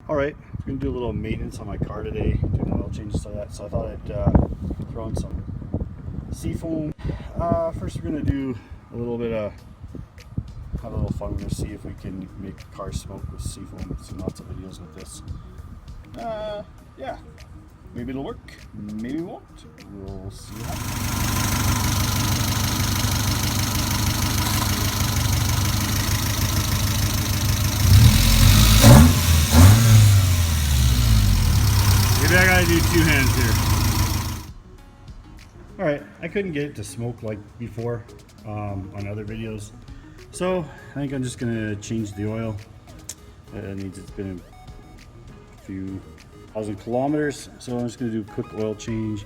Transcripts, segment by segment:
All right, we're gonna do a little maintenance on my car today, doing oil changes like that. So I thought I'd throw in some seafoam. First, we're gonna do a little bit of have a little fun. We're gonna see if we can make a car smoke with seafoam. See lots of videos with this. Yeah, maybe it'll work. Maybe it won't. We'll see what happens. Maybe I gotta do two hands here. All right, I couldn't get it to smoke like before on other videos, so I think I'm just gonna change the oil. It's been a few thousand kilometers, so I'm just gonna do a quick oil change.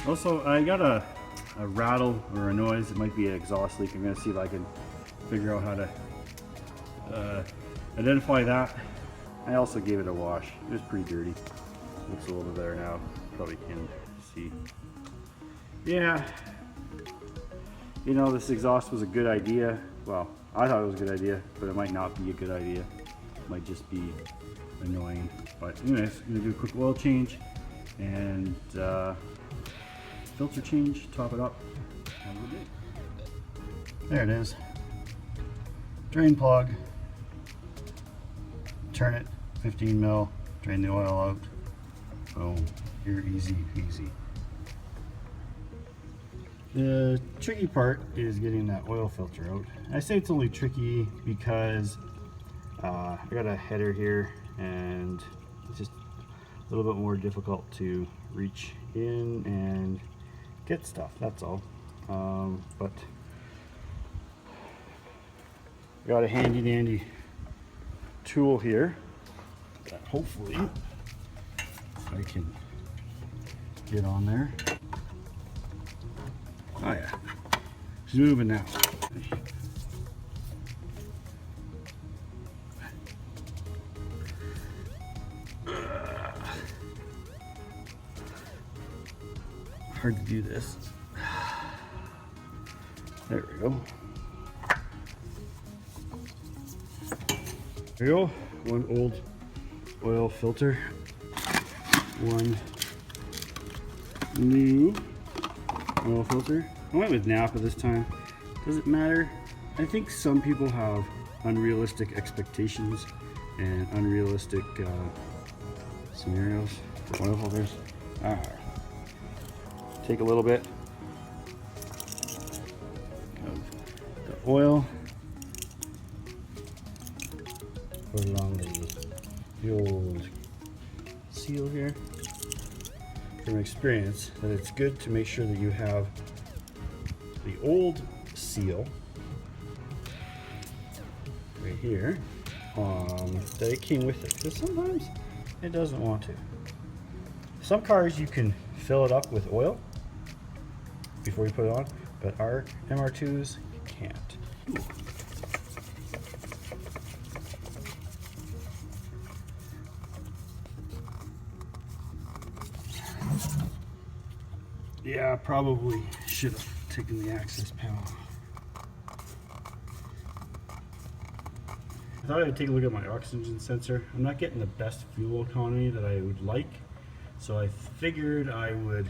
Also, I got a rattle or a noise. It might be an exhaust leak. I'm gonna see if I can figure out how to identify that. I also gave it a wash. It was pretty dirty. Looks a little bit better now. Probably can see. Yeah. You know, this exhaust was a good idea. Well, I thought it was a good idea, but it might not be a good idea. It might just be annoying. But anyways, I'm gonna do a quick oil change and filter change, top it up. Have a good day. There it is. Drain plug. Turn it 15 mil, drain the oil out. Boom. You're easy peasy. The tricky part is getting that oil filter out. I say it's only tricky because I got a header here and it's just a little bit more difficult to reach in and get stuff, that's all. But I got a handy dandy tool here that hopefully I can get on there. Oh yeah, she's moving now. Hard to do this. There we go. There we go. One old oil filter, one new oil filter. I went with Napa this time. Does it matter? I think some people have unrealistic expectations and unrealistic scenarios for oil filters. Take a little bit of the oil, put it on the old seal here. From experience, that it's good to make sure that you have the old seal right here that it came with it, because sometimes it doesn't want to. Some cars you can fill it up with oil before you put it on, but our MR2s you can't. Yeah, probably should have taken the access panel. I thought I'd take a look at my oxygen sensor. I'm not getting the best fuel economy that I would like, so I figured I would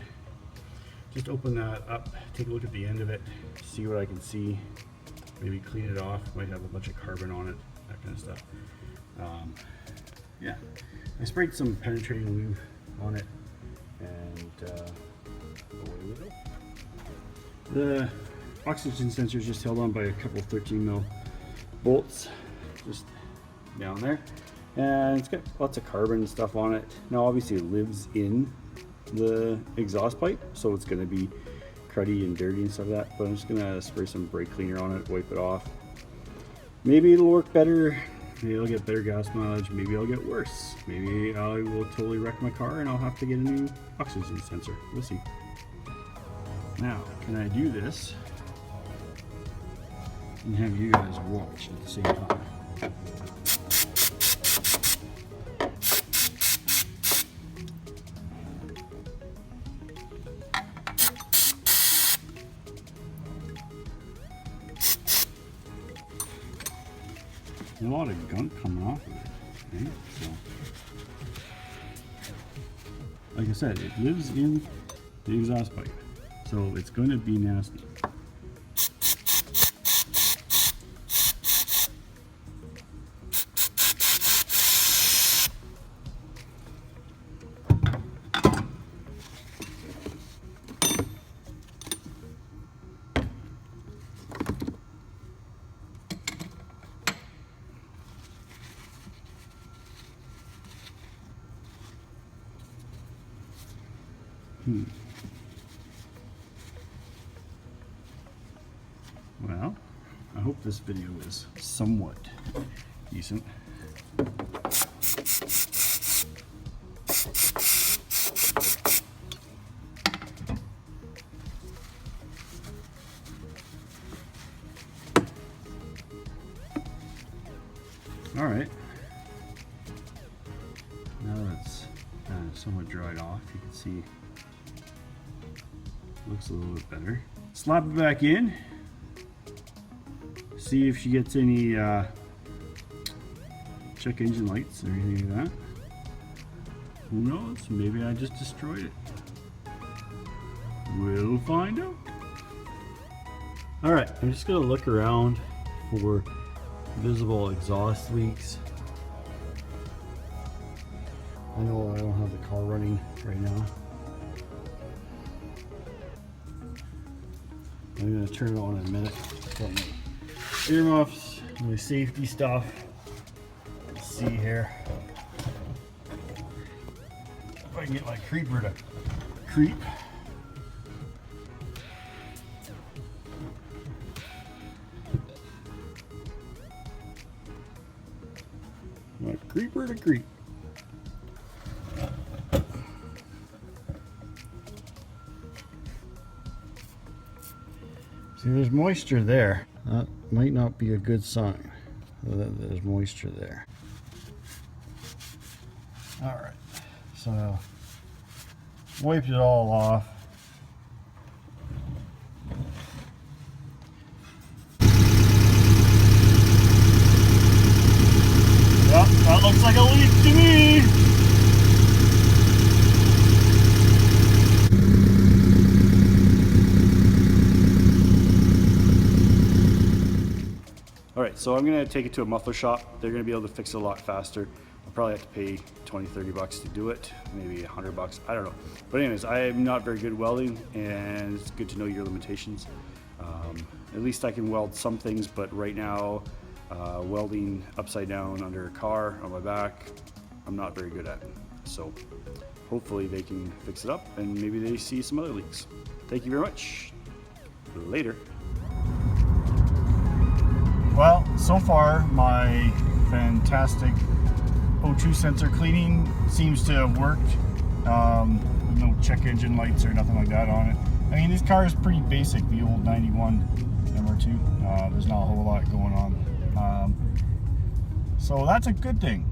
just open that up, take a look at the end of it, see what I can see, maybe clean it off. Might have a bunch of carbon on it, that kind of stuff. Yeah, I sprayed some penetrating lube on it, and away we go. The oxygen sensor is just held on by a couple 13 mil bolts just down there, and it's got lots of carbon and stuff on it. Now obviously it lives in the exhaust pipe, so it's going to be cruddy and dirty and stuff like that, but I'm just going to spray some brake cleaner on it, wipe it off. Maybe it'll work better, maybe I'll get better gas mileage, maybe I'll get worse, maybe I will totally wreck my car and I'll have to get a new oxygen sensor. We'll see. Now, can I do this and have you guys watch at the same time? A lot of gunk coming off of it. Right? So, like I said, it lives in the exhaust pipe, so it's going to be nasty. Well, I hope this video is somewhat decent. All right. Now that it's somewhat dried off, you can see looks a little bit better. Slap it back in. See if she gets any check engine lights or anything like that. Who knows? Maybe I just destroyed it. We'll find out. Alright, I'm just going to look around for visible exhaust leaks. I know I don't have the car running right now. I'm going to turn it on in a minute. Got my earmuffs, my safety stuff. Let's see here. If I can get my creeper to creep. My creeper to creep. See, there's moisture there. That might not be a good sign that there's moisture there. Alright, so wiped it all off. Yep, that looks like a leak to me! Alright, so I'm going to take it to a muffler shop. They're going to be able to fix it a lot faster. I'll probably have to pay 20-30 bucks to do it, maybe 100 bucks, I don't know. But anyways, I'm not very good at welding, and it's good to know your limitations. At least I can weld some things, but right now, welding upside down under a car on my back, I'm not very good at. So hopefully they can fix it up, and maybe they see some other leaks. Thank you very much. Later. Well, so far my fantastic O2 sensor cleaning seems to have worked. No check engine lights or nothing like that on it. I mean, this car is pretty basic, the old 91 MR2. There's not a whole lot going on. So that's a good thing.